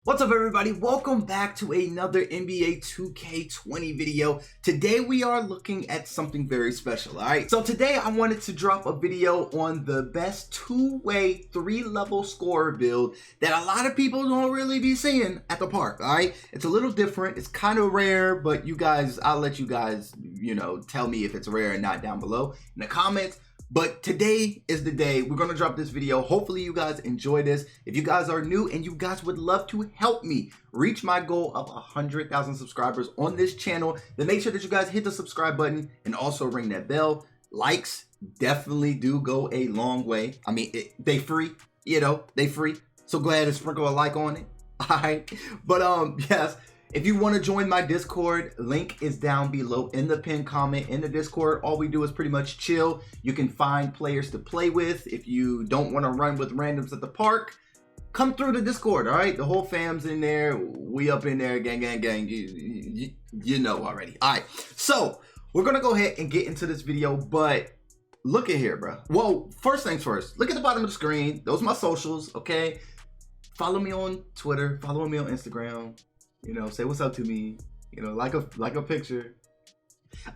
What's up, everybody? Welcome back to another NBA 2K20 video. Today we are looking at something very special, all right? So today I wanted to drop a video on the best two-way, three-level scorer build that a lot of people don't really be seeing at the park, all right? It's a little different. It's kind of rare, but you guys, I'll let you guys, tell me if it's rare or not down below in the comments. But today is the day we're going to drop this video. Hopefully you guys enjoy this. If you guys are new and you guys would love to help me reach my goal of 100,000 subscribers on this channel, then make sure that you guys hit the subscribe button and also ring that bell. Likes definitely do go a long way. I mean, they free, they free. So go ahead and sprinkle a like on it. All right. But yes. If you want to join my Discord, link is down below in the pinned comment. In the Discord, all we do is pretty much chill. You can find players to play with. If you don't want to run with randoms at the park, come through the Discord, all right? The whole fam's in there. We up in there, gang, gang, gang. You know already. All right, so we're going to go ahead and get into this video, but look at here, bro. Well, first things first, look at the bottom of the screen. Those are my socials, okay? Follow me on Twitter. Follow me on Instagram. Say what's up to me, like a picture.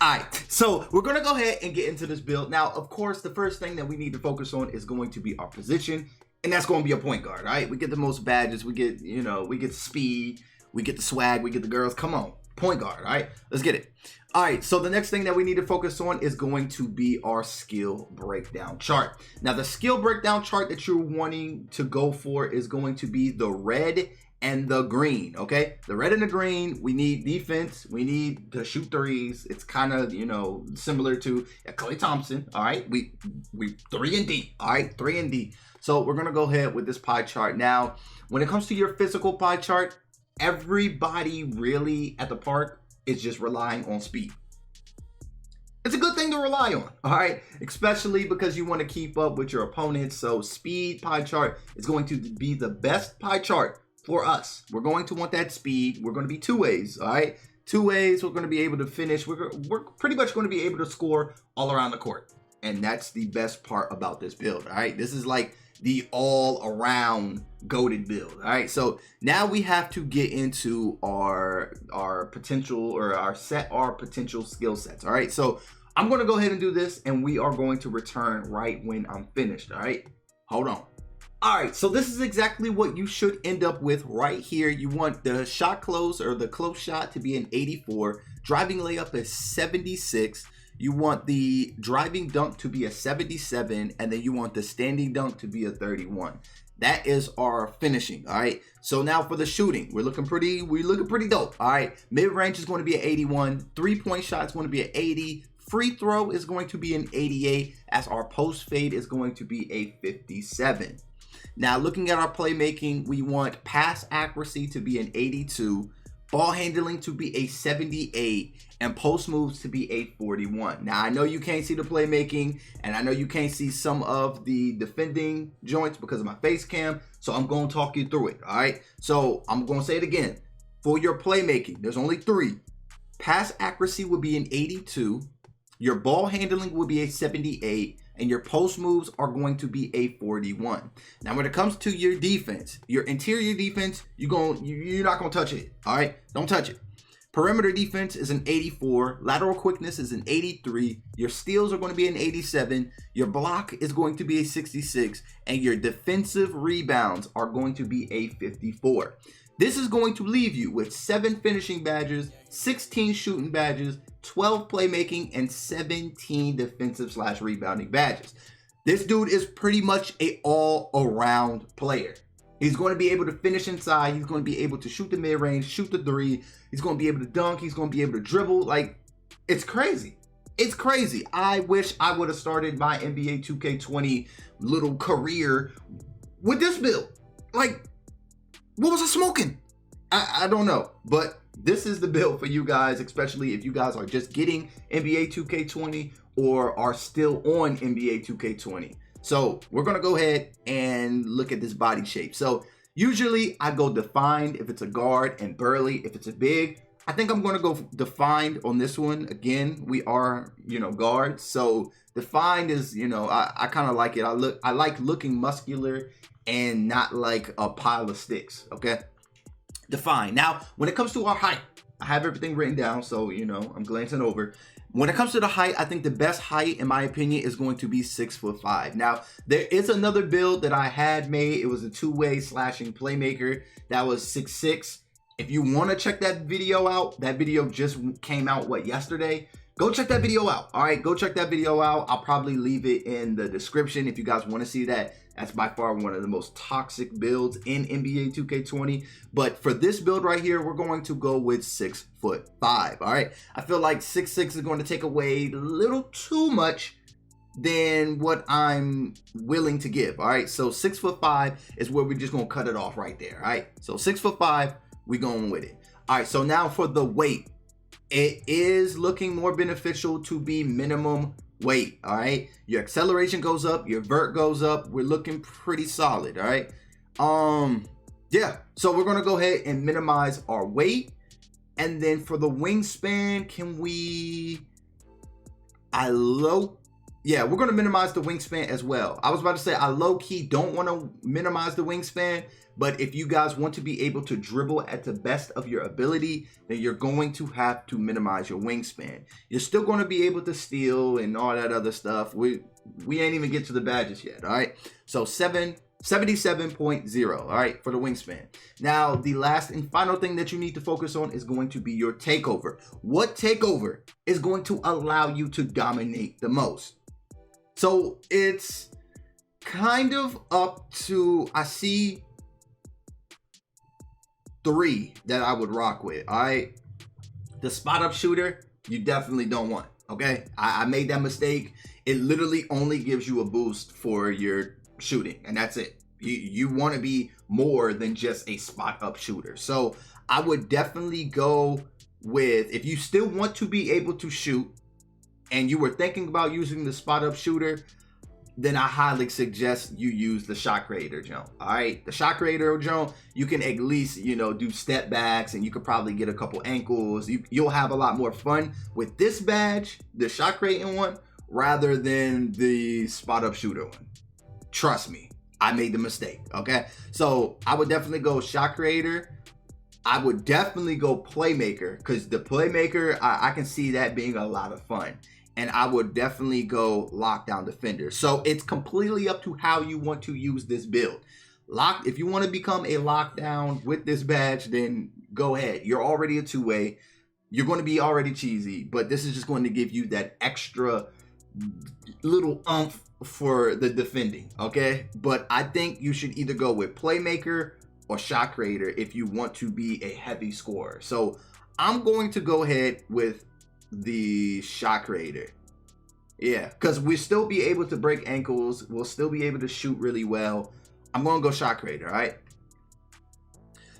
All right, so we're going to go ahead and get into this build. Now, of course, the first thing that we need to focus on is going to be our position, and that's going to be a point guard, all right? We get the most badges, we get, we get speed, we get the swag, we get the girls. Come on, point guard, all right? Let's get it. All right, so the next thing that we need to focus on is going to be our skill breakdown chart. Now, the skill breakdown chart that you're wanting to go for is going to be the red and the green, okay? The red and the green, we need defense. We need to shoot threes. It's kind of, similar to Klay Thompson, all right? We 3 and D, all right? 3 and D. So we're gonna go ahead with this pie chart. Now, when it comes to your physical pie chart, everybody really at the park is just relying on speed. It's a good thing to rely on, all right? Especially because you want to keep up with your opponents. So speed pie chart is going to be the best pie chart for us. We're going to want that speed. We're going to be two ways, all right? Two ways, we're going to be able to finish. We're pretty much going to be able to score all around the court. And that's the best part about this build, all right? This is like the all-around goated build, all right? So now we have to get into our potential, or our potential skill sets, all right? So I'm going to go ahead and do this, and we are going to return right when I'm finished, all right? Hold on. All right, so this is exactly what you should end up with right here. You want the shot close, or the close shot, to be an 84. Driving layup is 76. You want the driving dunk to be a 77, and then you want the standing dunk to be a 31. That is our finishing, all right? So now for the shooting, we're looking pretty dope, all right? Mid-range is going to be an 81. Three-point shot is going to be an 80. Free throw is going to be an 88, as our post fade is going to be a 57. Now, looking at our playmaking, we want pass accuracy to be an 82, ball handling to be a 78, and post moves to be a 41. Now, I know you can't see the playmaking, and I know you can't see some of the defending joints because of my face cam, so I'm going to talk you through it, all right? So, I'm going to say it again. For your playmaking, there's only 3. Pass accuracy would be an 82, your ball handling would be a 78, and your post moves are going to be a 41. Now, when it comes to your defense, your interior defense, you're not gonna touch it. All right, don't touch it. Perimeter defense is an 84. Lateral quickness is an 83. Your steals are going to be an 87. Your block is going to be a 66, and your defensive rebounds are going to be a 54. This is going to leave you with 7 finishing badges, 16 shooting badges, 12 playmaking, and 17 defensive/rebounding badges. This dude is pretty much a all-around player. He's going to be able to finish inside. He's going to be able to shoot the mid-range, shoot the 3. He's going to be able to dunk. He's going to be able to dribble. Like, it's crazy. It's crazy. I wish I would have started my NBA 2K20 little career with this build. Like, what was I smoking? I don't know, but this is the build for you guys, especially if you guys are just getting NBA 2K20 or are still on NBA 2K20. So we're going to go ahead and look at this body shape. So usually I go defined if it's a guard and burly if it's a big. I think I'm going to go defined on this one. Again, we are, guards. So defined is, I kind of like it. I like looking muscular and not like a pile of sticks. Okay. define. Now, when it comes to our height, I have everything written down, so, you know, I'm glancing over. When it comes to the height, I think the best height, in my opinion, is going to be 6'5". Now, there is another build that I had made. It was a two-way slashing playmaker that was 6'6". If you want to check that video out, that video just came out, yesterday? Go check that video out. All right, go check that video out. I'll probably leave it in the description if you guys want to see that. That's by far one of the most toxic builds in NBA 2K20. But for this build right here, we're going to go with 6'5". All right, I feel like 6'6" is going to take away a little too much than what I'm willing to give. All right, so 6'5" is where we're just going to cut it off right there. All right, so 6'5", we going with it. All right, so now for the weight. It is looking more beneficial to be minimum weight, all right? Your acceleration goes up, your vert goes up. We're looking pretty solid, all right? Yeah, so we're gonna go ahead and minimize our weight. And then for the wingspan, yeah, we're gonna minimize the wingspan as well. I was about to say, I low-key don't wanna minimize the wingspan, but if you guys want to be able to dribble at the best of your ability, then you're going to have to minimize your wingspan. You're still going to be able to steal and all that other stuff. We ain't even get to the badges yet, all right? So 77.0, all right, for the wingspan. Now, the last and final thing that you need to focus on is going to be your takeover. What takeover is going to allow you to dominate the most? So it's kind of up to, I see 3 that I would rock with. All right, the spot up shooter, you definitely don't want. Okay, I made that mistake. It literally only gives you a boost for your shooting, and that's it. You want to be more than just a spot up shooter. So I would definitely go with, if you still want to be able to shoot and you were thinking about using the spot up shooter, then I highly suggest you use the shot creator jump. All right, the shot creator jump, you can at least, you know, do step backs, and you could probably get a couple ankles. You'll have a lot more fun with this badge, the shot creating one, rather than the spot up shooter one. Trust me, I made the mistake. Okay, so I would definitely go shot creator. I would definitely go playmaker, because the playmaker, I can see that being a lot of fun. And I would definitely go lockdown defender. So it's completely up to how you want to use this build. If you want to become a lockdown with this badge, then go ahead. You're already a two-way. You're going to be already cheesy, but this is just going to give you that extra little oomph for the defending, okay? But I think you should either go with playmaker or shot creator if you want to be a heavy scorer. So I'm going to go ahead with the shot creator. Yeah, because we'll still be able to break ankles. We'll still be able to shoot really well. I'm going to go shot creator, all right?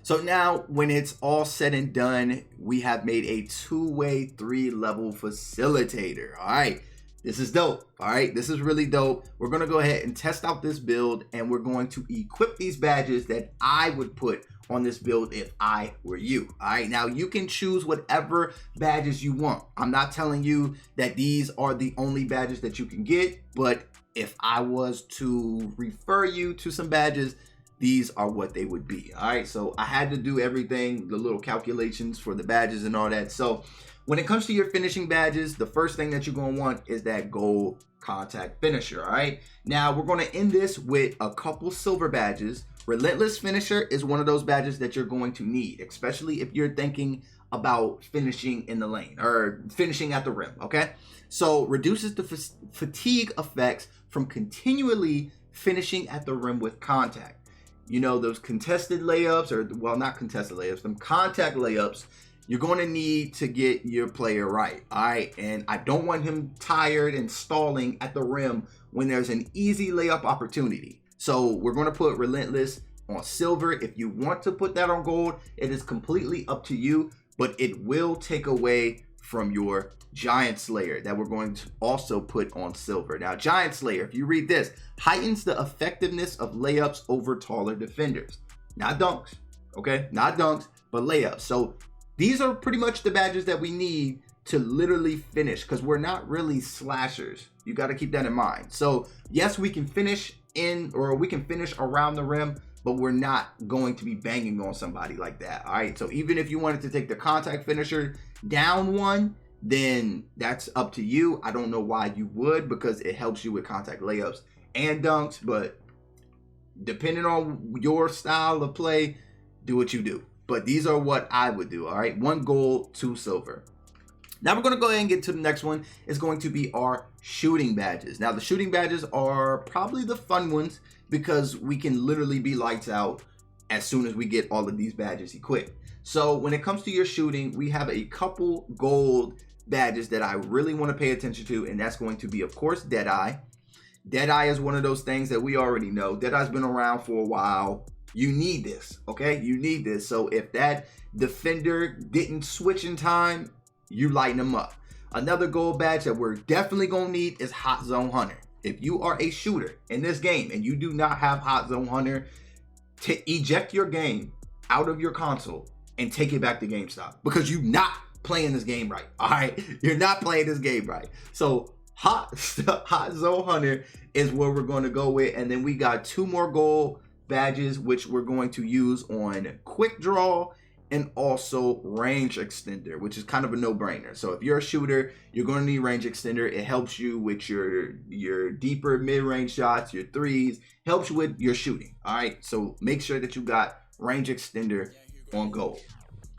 So now, when it's all said and done, we have made a two-way 3-level facilitator, all right? This is dope, all right? This is really dope. We're going to go ahead and test out this build, and we're going to equip these badges that I would put on this build if I were you. All right, now you can choose whatever badges you want. I'm not telling you that these are the only badges that you can get, but if I was to refer you to some badges, these are what they would be. All right, so I had to do everything, the little calculations for the badges and all that. So when it comes to your finishing badges, the first thing that you're going to want is that gold contact finisher. All right, now we're going to end this with a couple silver badges. Relentless Finisher is one of those badges that you're going to need, especially if you're thinking about finishing in the lane or finishing at the rim, okay? So reduces the fatigue effects from continually finishing at the rim with contact. You know, those contested layups, or well, not contested layups, them contact layups, you're going to need to get your player right, all right? And I don't want him tired and stalling at the rim when there's an easy layup opportunity. So we're going to put Relentless on silver. If you want to put that on gold, it is completely up to you, but it will take away from your Giant Slayer that we're going to also put on silver. Now, Giant Slayer, if you read this, heightens the effectiveness of layups over taller defenders. Not dunks, okay? Not dunks, but layups. So these are pretty much the badges that we need to literally finish, because we're not really slashers. You got to keep that in mind. So yes, we can finish in, or we can finish around the rim, but we're not going to be banging on somebody like that. All right, so even if you wanted to take the contact finisher down one, then that's up to you. I don't know why you would, because it helps you with contact layups and dunks, but depending on your style of play, do what you do. But these are what I would do. All right, 1 gold, 2 silver. Now we're going to go ahead and get to the next one. It's going to be our shooting badges. Now the shooting badges are probably the fun ones because we can literally be lights out as soon as we get all of these badges equipped. So when it comes to your shooting, we have a couple gold badges that I really want to pay attention to, and that's going to be, of course, Deadeye. Deadeye is one of those things that we already know. Deadeye's been around for a while. You need this, okay? You need this. So if that defender didn't switch in time, you lighten them up. Another gold badge that we're definitely going to need is Hot Zone Hunter. If you are a shooter in this game and you do not have Hot Zone Hunter, to eject your game out of your console and take it back to GameStop, because you're not playing this game right. All right, you're not playing this game right. So Hot Zone Hunter is where we're going to go with, and then we got 2 more gold badges which we're going to use on Quick Draw and also Range Extender, which is kind of a no-brainer. So if you're a shooter, you're going to need Range Extender. It helps you with your deeper mid-range shots, your threes, helps you with your shooting. All right, so make sure that you got Range Extender on gold.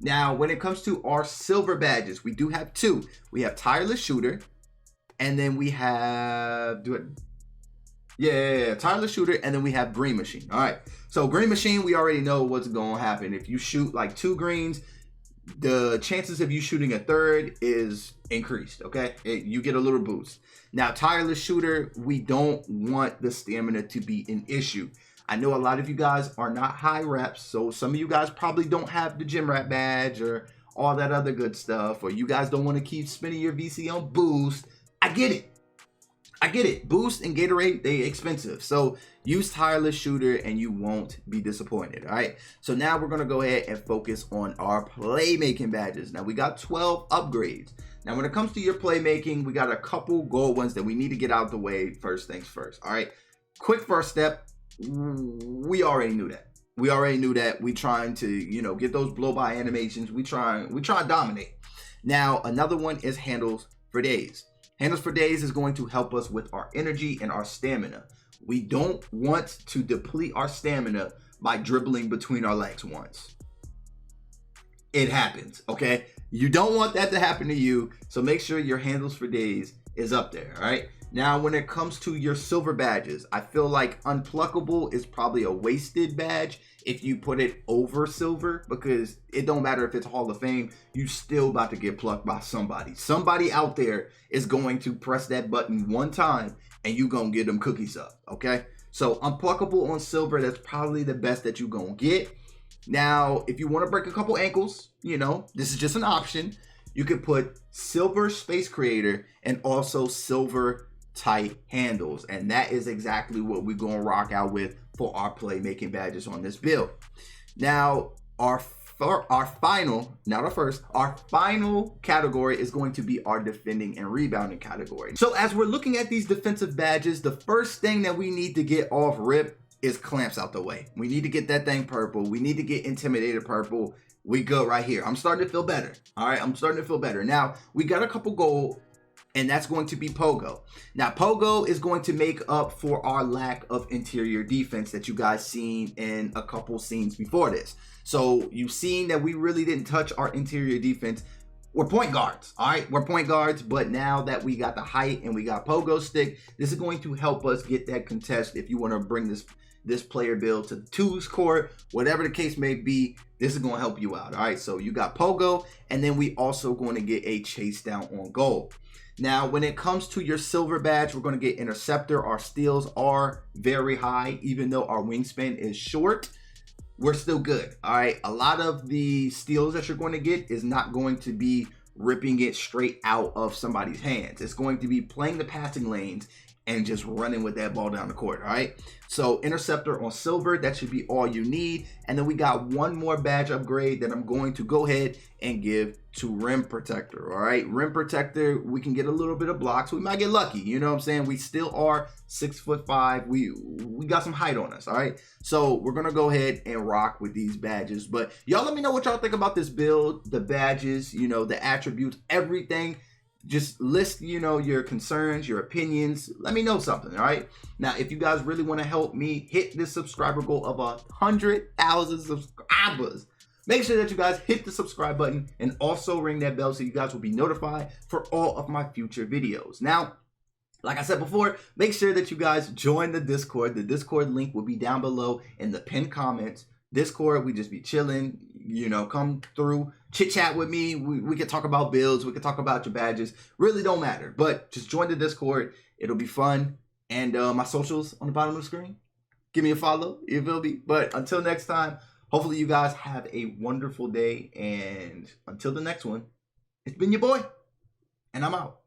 Now, when it comes to our silver badges, we do have 2. We have Tireless Shooter, and then we have Tireless Shooter, and then we have Green Machine. All right, so Green Machine, we already know what's going to happen. If you shoot like 2 greens, the chances of you shooting a third is increased, okay? You get a little boost. Now, Tireless Shooter, we don't want the stamina to be an issue. I know a lot of you guys are not high reps, so some of you guys probably don't have the gym rat badge or all that other good stuff, or you guys don't want to keep spending your VC on boost. I get it. I get it. Boost and Gatorade, they expensive. So use Tireless Shooter and you won't be disappointed. All right. So now we're going to go ahead and focus on our playmaking badges. Now we got 12 upgrades. Now when it comes to your playmaking, we got a couple gold ones that we need to get out of the way. First things first. All right. Quick first step. We already knew that. We already knew that. We trying to, you know, get those blow by animations. We try to dominate. Now another one is Handles for Days. Handles for Days is going to help us with our energy and our stamina. We don't want to deplete our stamina by dribbling between our legs once. It happens, okay? You don't want that to happen to you, so make sure your Handles for Days is up there, all right? Now, when it comes to your silver badges, I feel like Unpluckable is probably a wasted badge if you put it over silver, because it don't matter if it's Hall of Fame, you still about to get plucked by somebody. Somebody out there is going to press that button one time and you gonna get them cookies up, okay? So Unpluckable on silver, that's probably the best that you gonna get. Now, if you wanna break a couple ankles, you know, this is just an option. You could put Silver Space Creator and also Silver Tight Handles, and that is exactly what we're gonna rock out with for our playmaking badges on this build. Now, our final category is going to be our defending and rebounding category. So as we're looking at these defensive badges, the first thing that we need to get off rip is clamps out the way. We need to get that thing purple. We need to get intimidated purple. We go right here. I'm starting to feel better. All right, I'm starting to feel better. Now, we got a couple gold, and that's going to be Pogo. Now, Pogo is going to make up for our lack of interior defense that you guys seen in a couple scenes before this. So you've seen that we really didn't touch our interior defense. We're point guards, all right? We're point guards, but now that we got the height and we got Pogo stick, this is going to help us get that contest if you want to bring this player build to the twos court, whatever the case may be. This is going to help you out, all right? So you got Pogo, and then we also going to get a chase down on goal. Now, when it comes to your silver badge, we're going to get Interceptor. Our steals are very high, even though our wingspan is short. We're still good, all right? A lot of the steals that you're going to get is not going to be ripping it straight out of somebody's hands. It's going to be playing the passing lanes and just running with that ball down the court. All right, so interceptor on silver, that should be all you need. And then we got one more badge upgrade that I'm going to go ahead and give to rim protector. All right, rim protector, we can get a little bit of blocks. We might get lucky, you know what I'm saying? We still are 6'5". We got some height on us. All right, so we're gonna go ahead and rock with these badges. But y'all let me know what y'all think about this build, the badges, you know, the attributes, everything. Just list, you know, your concerns, your opinions. Let me know something, all right? Now, if you guys really want to help me hit this subscriber goal of 100,000 subscribers, make sure that you guys hit the subscribe button and also ring that bell so you guys will be notified for all of my future videos. Now, like I said before, make sure that you guys join the Discord. The Discord link will be down below in the pinned comments. Discord, we just be chilling, you know, come through, chit chat with me. We can talk about builds, we can talk about your badges, really don't matter, but just join the Discord. It'll be fun. And my socials on the bottom of the screen, give me a follow, you feel me? But until next time, hopefully you guys have a wonderful day, and until the next one, it's been your boy, and I'm out.